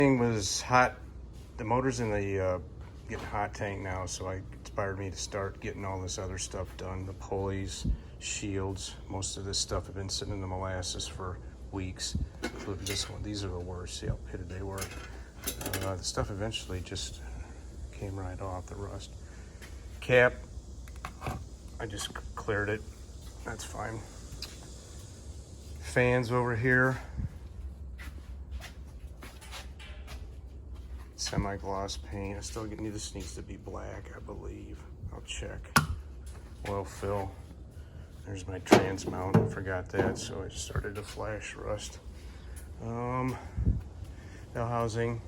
Thing was hot. The motor's in the getting hot tank now, so it inspired me to start getting all this other stuff done. The pulleys, shields, most of this stuff had been sitting in the molasses for weeks, including this one. These are the worst. See how pitted they were. The stuff eventually just came right off, the rust. Cap, I just cleared it. That's fine. Fans over here. Semi-gloss paint. I still need, this needs to be black, I believe. I'll check. Oil fill. There's my trans mount. I forgot that, so it started to flash rust. Bell housing.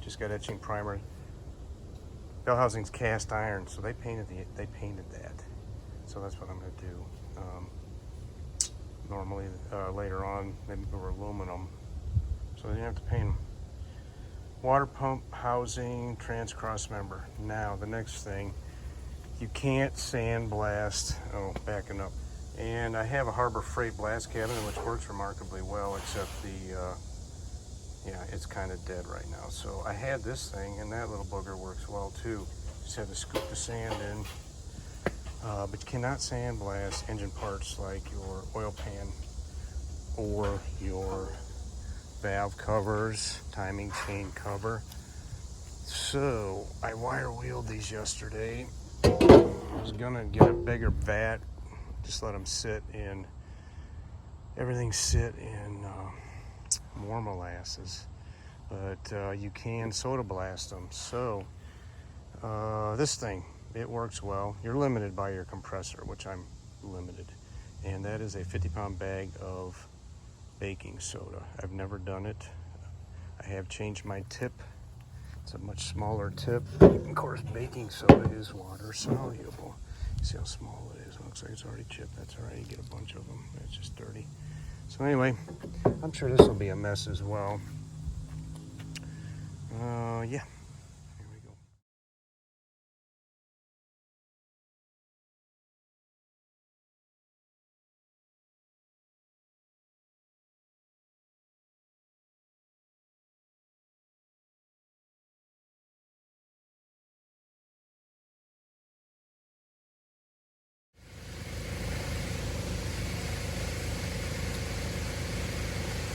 Just got etching primer. Bell housing's cast iron, so they painted that. So that's what I'm gonna do. Normally, later on, they were aluminum, so they didn't have to paint them. Water pump housing, trans cross member. Now, the next thing, you can't sandblast. Oh, backing up. And I have a Harbor Freight blast cabinet, which works remarkably well, except yeah, it's kind of dead right now. So I had this thing, and that little booger works well too. Just had to scoop the sand in. But you cannot sandblast engine parts like your oil pan or your valve covers, timing chain cover. So I wire wheeled these yesterday. I was gonna get a bigger vat, just let them sit in, everything sit in more molasses, but you can soda blast them. So this thing, it works well. You're limited by your compressor, which I'm limited, and that is a 50-pound bag of baking soda. I've never done it. I have changed my tip. It's a much smaller tip. Of course, baking soda is water soluble. You see how small it is? It looks like it's already chipped. That's all right. You get a bunch of them. It's just dirty. So anyway, I'm sure this will be a mess as well. Yeah. Here we go.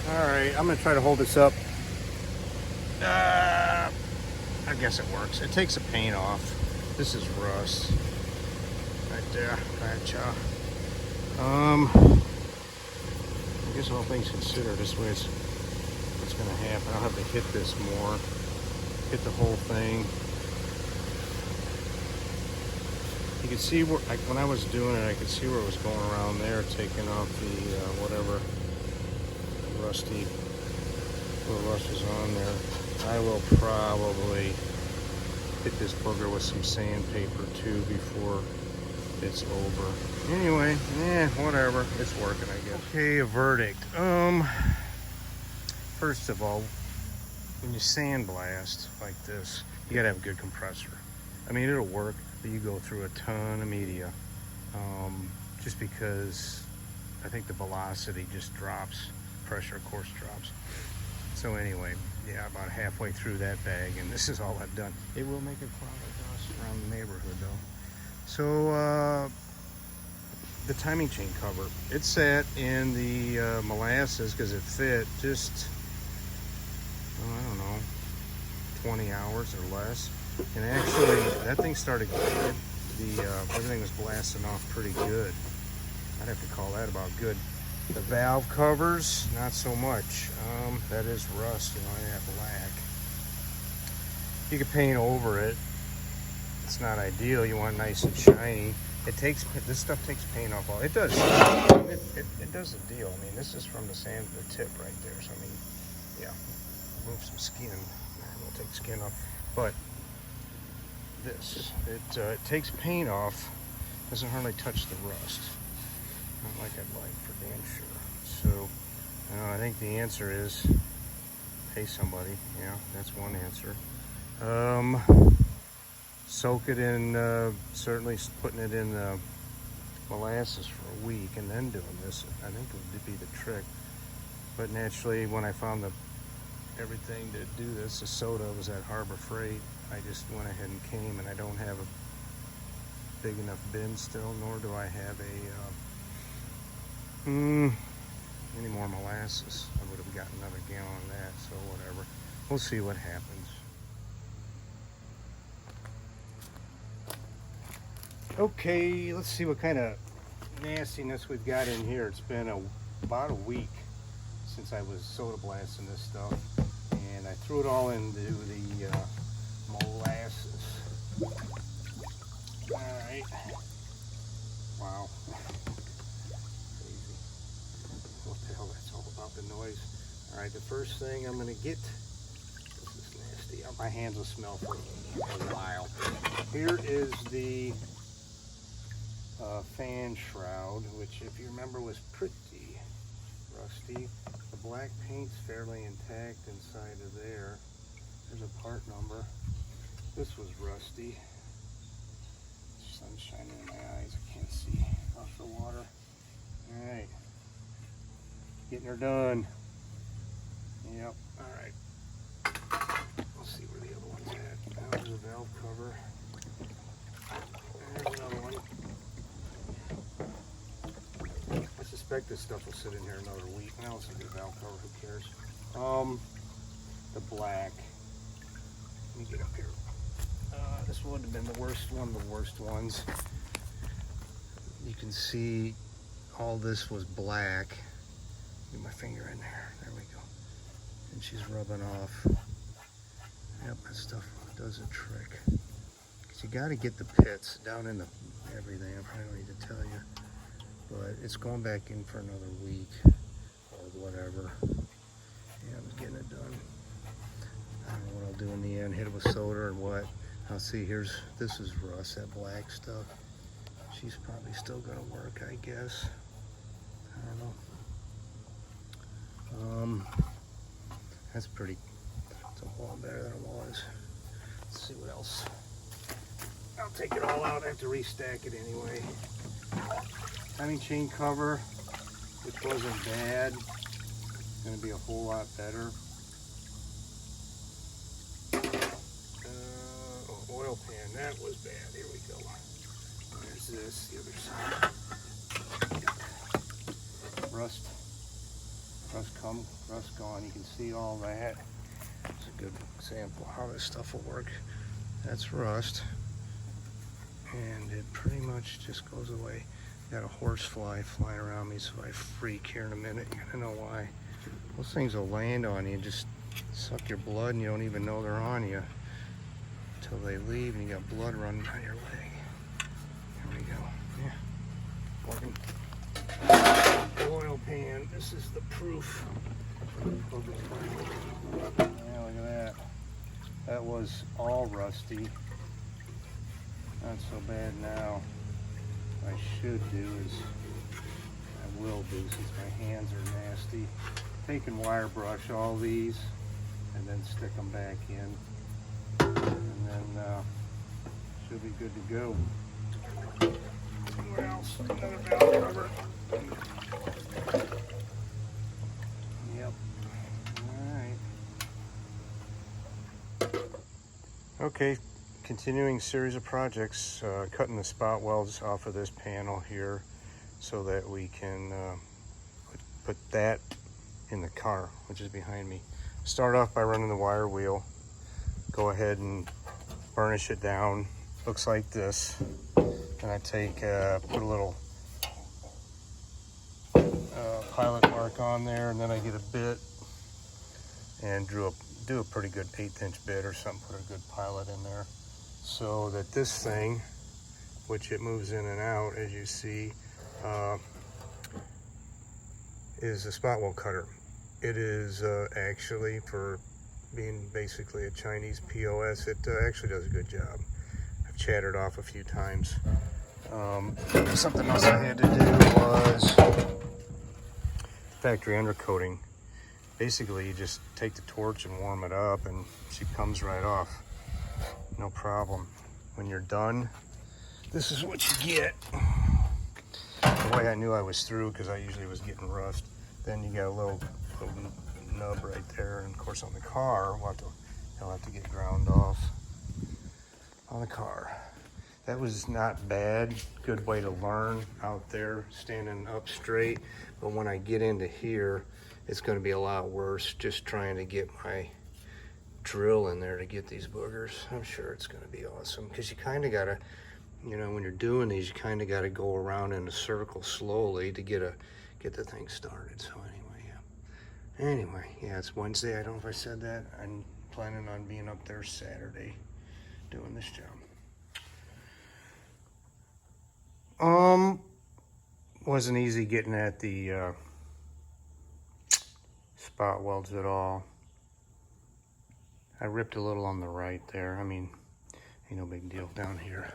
All right, I'm gonna try to hold this up. I guess it works. It takes the paint off. This is rust. Right there, gotcha. I guess all things considered, this way it's what's gonna happen. I'll have to hit this more. Hit the whole thing. You can see where, like when I was doing it, I could see where it was going around there, taking off the whatever rusty little rust was on there. I will probably hit this booger with some sandpaper too before it's over. Anyway, whatever. It's working, I guess. Okay, a verdict. First of all, when you sandblast like this, you gotta have a good compressor. I mean, it'll work, but you go through a ton of media. Just because I think the velocity just drops. Pressure, of course, drops. So anyway, yeah, about halfway through that bag, and this is all I've done. It will make a cloud of dust around the neighborhood, though. So the timing chain cover, it sat in the molasses because it fit just, I don't know, 20 hours or less. And actually, that thing started, everything was blasting off pretty good. I'd have to call that about good. The valve covers, not so much. That is rust, you know, I have black. You can paint over it. It's not ideal. You want nice and shiny. This stuff takes paint off all. It does. It does the deal. I mean, this is from the tip right there. So I mean, yeah, remove some skin. We'll take skin off. But this, it takes paint off. Doesn't hardly touch the rust. Not like I'd like, for damn sure. So I think the answer is pay somebody. Yeah, that's one answer. Soak it in, certainly putting it in molasses for a week and then doing this, I think would be the trick. But naturally, when I found the everything to do this. The soda was at Harbor Freight. I just went ahead and came, and I don't have a big enough bin still, nor do I have any more molasses. I would have gotten another gallon of that, so whatever. We'll see what happens. Okay, let's see what kind of nastiness we've got in here. It's been about a week since I was soda blasting this stuff, and I threw it all into the molasses. All right. Wow. Crazy. What the hell? That's all about the noise. All right. The first thing I'm gonna get. This is nasty. My hands will smell for a while. Here is the fan shroud, which, if you remember, was pretty rusty. The black paint's fairly intact inside of there. There's a part number. This was rusty. Sun's shining in my eyes. I can't see off the water. All right, getting her done. Yep. All right. Let's see where the other one's at. There's a valve cover. There's another one. I suspect this stuff will sit in here another week. Now it's a good valve cover. Who cares? The black. Let me get up here. This would have been the worst one, the worst ones. You can see all this was black. Get my finger in there. There we go. And she's rubbing off. Yep, that stuff does a trick. Because you got to get the pits down in the everything. I probably don't need to tell you. But it's going back in for another week or whatever. Yeah, I'm getting it done. I don't know what I'll do in the end. Hit it with soda or what. I'll see. This is rust, that black stuff. She's probably still gonna work, I guess. I don't know. That's pretty. It's a whole lot better than it was. Let's see what else. I'll take it all out. I have to restack it anyway. Timing chain cover, which wasn't bad. It's gonna be a whole lot better. Oil pan, that was bad. Here we go. There's this, the other side. Rust gone. You can see all that. It's a good example of how this stuff will work. That's rust, and it pretty much just goes away. Got a horsefly flying around me, so I freak here in a minute. You're gonna know why. Those things will land on you and just suck your blood, and you don't even know they're on you until they leave, and you got blood running down your leg. There we go. Yeah, working. Oil pan. This is the proof. Yeah, look at that. That was all rusty. Not so bad now. What I should do is, I will do since my hands are nasty, take and wire brush all these and then stick them back in. And then should be good to go. What else? Another valve cover. Yep. Alright. Okay, continuing series of projects. Cutting the spot welds off of this panel here so that we can put that in the car, which is behind me. Start off by running the wire wheel. Go ahead and burnish it down. Looks like this. And I take, put a little pilot mark on there, and then I get a bit and do a pretty good 1/8 inch bit or something, put a good pilot in there, so that this thing, which it moves in and out as you see, is a spot weld cutter. It is actually, for being basically a Chinese POS, it actually does a good job. I've chattered off a few times. Something else I had to do was factory undercoating. Basically, you just take the torch and warm it up, and she comes right off. No problem. When you're done, this is what you get. The way I knew I was through, because I usually was getting rust. Then you got a little nub right there. And of course on the car, he'll have to get ground off on the car. That was not bad. Good way to learn out there, standing up straight. But when I get into here, it's gonna be a lot worse just trying to get my drill in there to get these boogers. I'm sure it's gonna be awesome because you kind of gotta, you know, when you're doing these, you kind of gotta go around in a circle slowly to get the thing started. So anyway, yeah, it's Wednesday. I don't know if I said that. I'm planning on being up there Saturday doing this job. Wasn't easy getting at the spot welds at all. I ripped a little on the right there. I mean, ain't no big deal down here.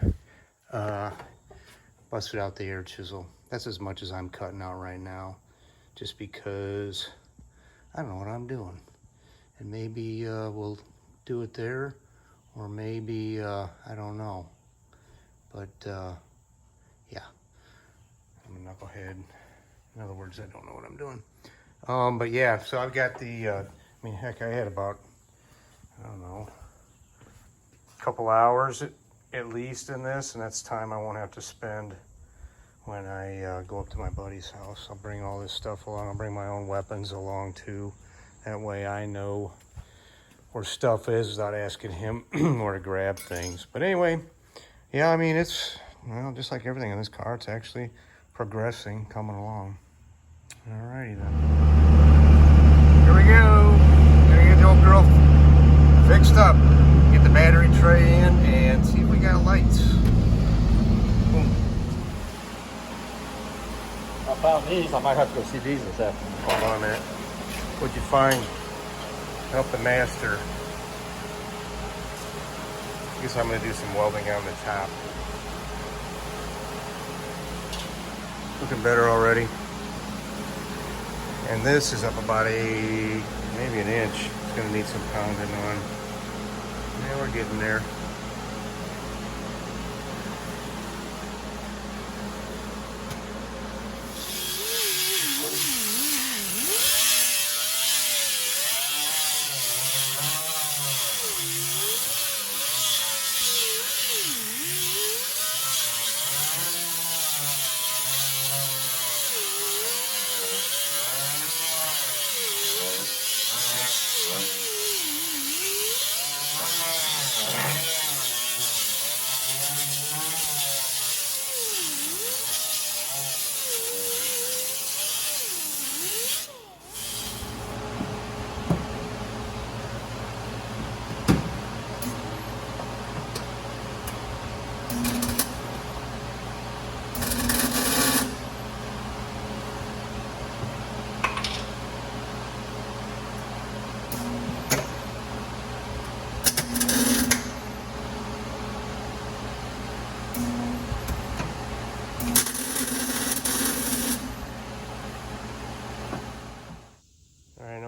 Busted out the air chisel. That's as much as I'm cutting out right now, just because I don't know what I'm doing. And maybe we'll do it there, or maybe I don't know. But yeah, I'm a knucklehead. In other words, I don't know what I'm doing. But yeah, so I've got the, I mean, heck, I had about, I don't know, a couple hours at least in this, and that's time I won't have to spend when I go up to my buddy's house. I'll bring all this stuff along. I'll bring my own weapons along too. That way I know where stuff is without asking him where to grab things. But anyway, yeah, I mean, it's, well, just like everything in this car, it's actually progressing, coming along. Alrighty then. Here we go. Gonna get the old girl fixed up. Get the battery tray in and see if we got lights. Boom. I found these. I might have to go see these this afternoon. Hold on a minute. What'd you find? Help the master. I guess I'm gonna do some welding on the top. Looking better already. And this is up about maybe an inch. It's gonna need some pounding on. Yeah, we're getting there.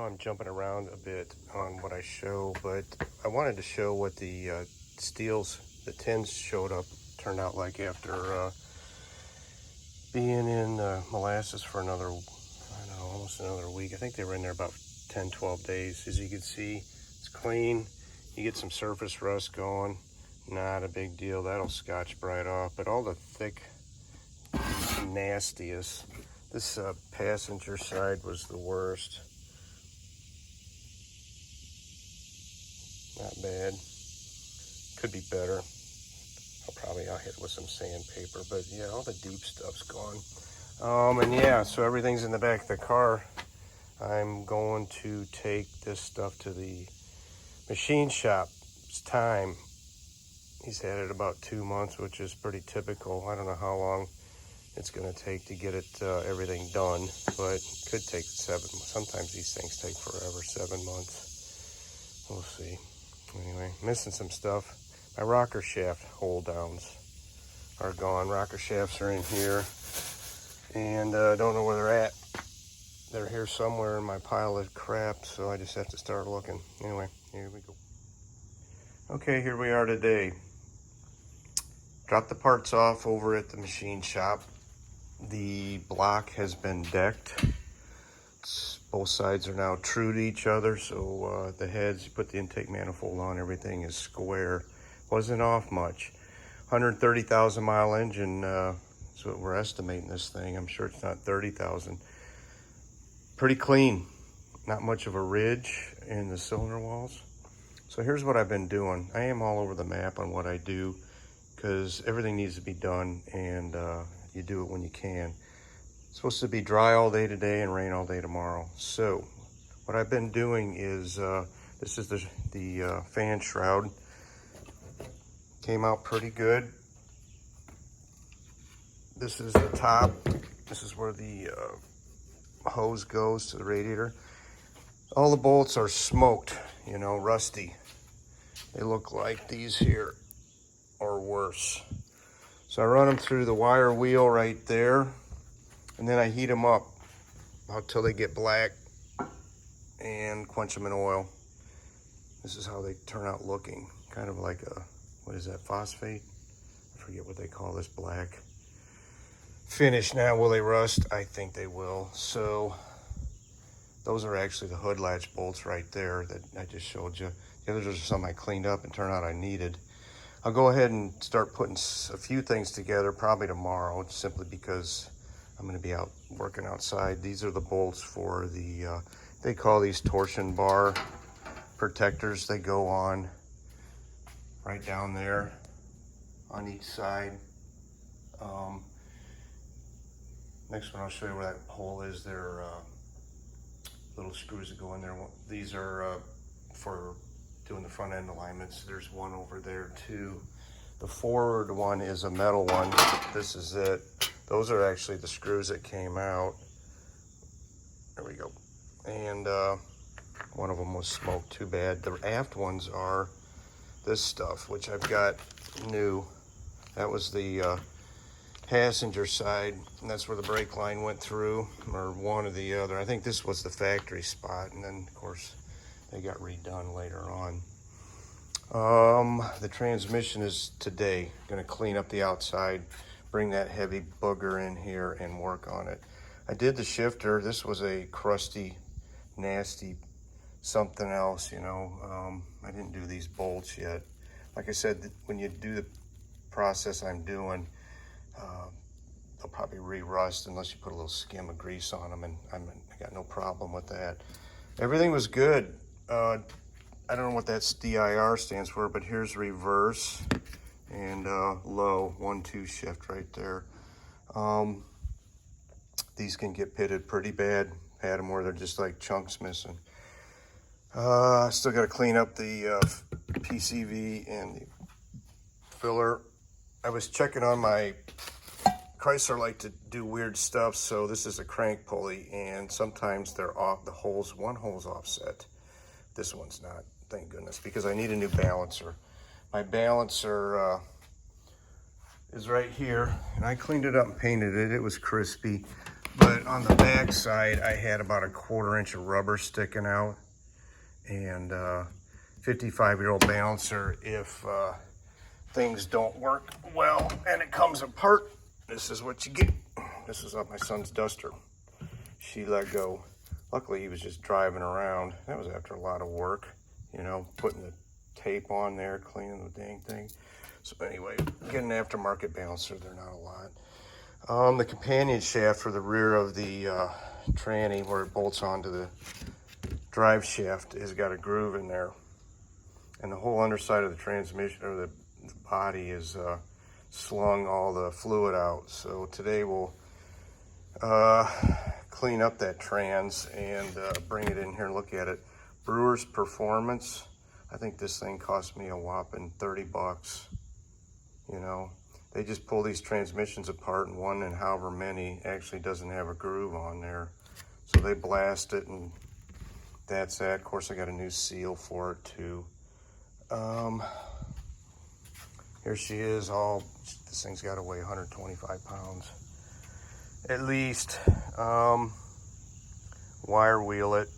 I'm jumping around a bit on what I show, but I wanted to show what the steels, the tins turned out like after being in molasses for another, I don't know, almost another week. I think they were in there about 10, 12 days. As you can see, it's clean. You get some surface rust going, not a big deal. That'll scotch right off, but all the thick, nastiest, this passenger side was the worst. Not bad. Could be better. I'll hit it with some sandpaper, but yeah, all the deep stuff's gone. And yeah, so everything's in the back of the car. I'm going to take this stuff to the machine shop. It's time. He's had it about 2 months, which is pretty typical. I don't know how long it's going to take to get it everything done, but it could take 7 months. Sometimes these things take forever, 7 months. We'll see. Anyway, missing some stuff. My rocker shaft hold downs are gone. Rocker shafts are in here, and I don't know where they're at. They're here somewhere in my pile of crap, so I just have to start looking. Anyway, here we go. Okay, here we are today. Dropped the parts off over at the machine shop. The block has been decked. It's Both sides are now true to each other, so the heads, you put the intake manifold on, everything is square. Wasn't off much. 130,000 mile engine, that's what we're estimating this thing. I'm sure it's not 30,000. Pretty clean. Not much of a ridge in the cylinder walls. So here's what I've been doing. I am all over the map on what I do because everything needs to be done, and you do it when you can. It's supposed to be dry all day today and rain all day tomorrow. So what I've been doing is, this is the fan shroud. Came out pretty good. This is the top. This is where the hose goes to the radiator. All the bolts are smoked, you know, rusty. They look like these here or worse. So I run them through the wire wheel right there, and then I heat them up until they get black and quench them in oil. This is how they turn out looking. Kind of like a, what is that, phosphate? I forget what they call this black. Finish now, will they rust? I think they will. So those are actually the hood latch bolts right there that I just showed you. The others are some I cleaned up and turned out I needed. I'll go ahead and start putting a few things together probably tomorrow, simply because I'm going to be out working outside. These are the bolts for the, they call these torsion bar protectors. They go on right down there on each side. Next one I'll show you where that hole is. They're little screws that go in there. These are for doing the front end alignments. There's one over there too. The forward one is a metal one. This is it. Those are actually the screws that came out. There we go. And one of them was smoked, too bad. The aft ones are this stuff, which I've got new. That was the passenger side, and that's where the brake line went through, or one or the other. I think this was the factory spot, and then of course they got redone later on. The transmission is today. Going to clean up the outside, bring that heavy booger in here and work on it. I did the shifter. This was a crusty, nasty something else, you know. I didn't do these bolts yet. Like I said, when you do the process I'm doing, they'll probably re-rust unless you put a little skim of grease on them, and I got no problem with that. Everything was good. I don't know what that DIR stands for, but here's reverse and low, 1-2 shift right there. These can get pitted pretty bad. Had them where they're just like chunks missing. I still got to clean up the PCV and the filler. I was checking on my Chrysler, like to do weird stuff, so this is a crank pulley, and sometimes they're off. The holes, one hole's offset. This one's not, thank goodness, because I need a new balancer. My balancer is right here, and I cleaned it up and painted it. It was crispy, but on the back side, I had about a 1/4 inch of rubber sticking out, and 55-year-old balancer, if things don't work well and it comes apart, this is what you get. This is off my son's Duster. She let go. Luckily, he was just driving around. That was after a lot of work, you know, putting the tape on there, cleaning the dang thing. So anyway, getting an aftermarket balancer, they're not a lot. The companion shaft for the rear of the tranny, where it bolts onto the drive shaft, has got a groove in there. And the whole underside of the transmission, or the body, is slung all the fluid out. So today we'll clean up that trans and bring it in here and look at it. Brewer's Performance. I think this thing cost me a whopping 30 bucks. You know, they just pull these transmissions apart, and one in however many actually doesn't have a groove on there. So they blast it, and that's that. Of course, I got a new seal for it too. Here she is, this thing's got to weigh 125 pounds at least. Wire wheel it,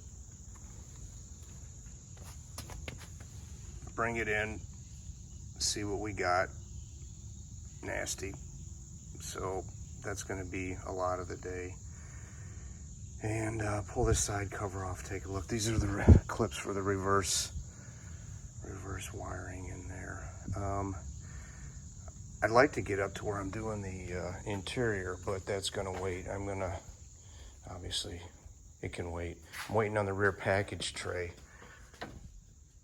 bring it in, see what we got. Nasty. So that's going to be a lot of the day. And pull this side cover off, take a look. These are the clips for the reverse wiring in there. I'd like to get up to where I'm doing the interior, but that's gonna wait. I'm gonna, obviously, it can wait. I'm waiting on the rear package tray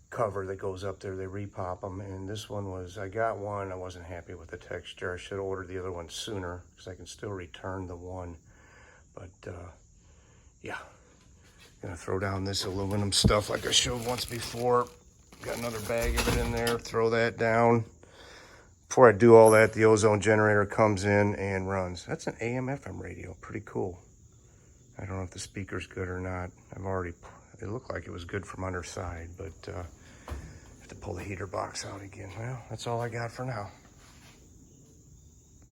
cover that goes up there. They repop them, and this one was, I got one, I wasn't happy with the texture. I should have ordered the other one sooner, because I can still return the one. But yeah, gonna throw down this aluminum stuff like I showed once before. Got another bag of it in there, throw that down. Before I do all that, the ozone generator comes in and runs. That's an AM/FM radio, pretty cool. I don't know if the speaker's good or not. It looked like it was good from underside, but I have to pull the heater box out again. Well, that's all I got for now.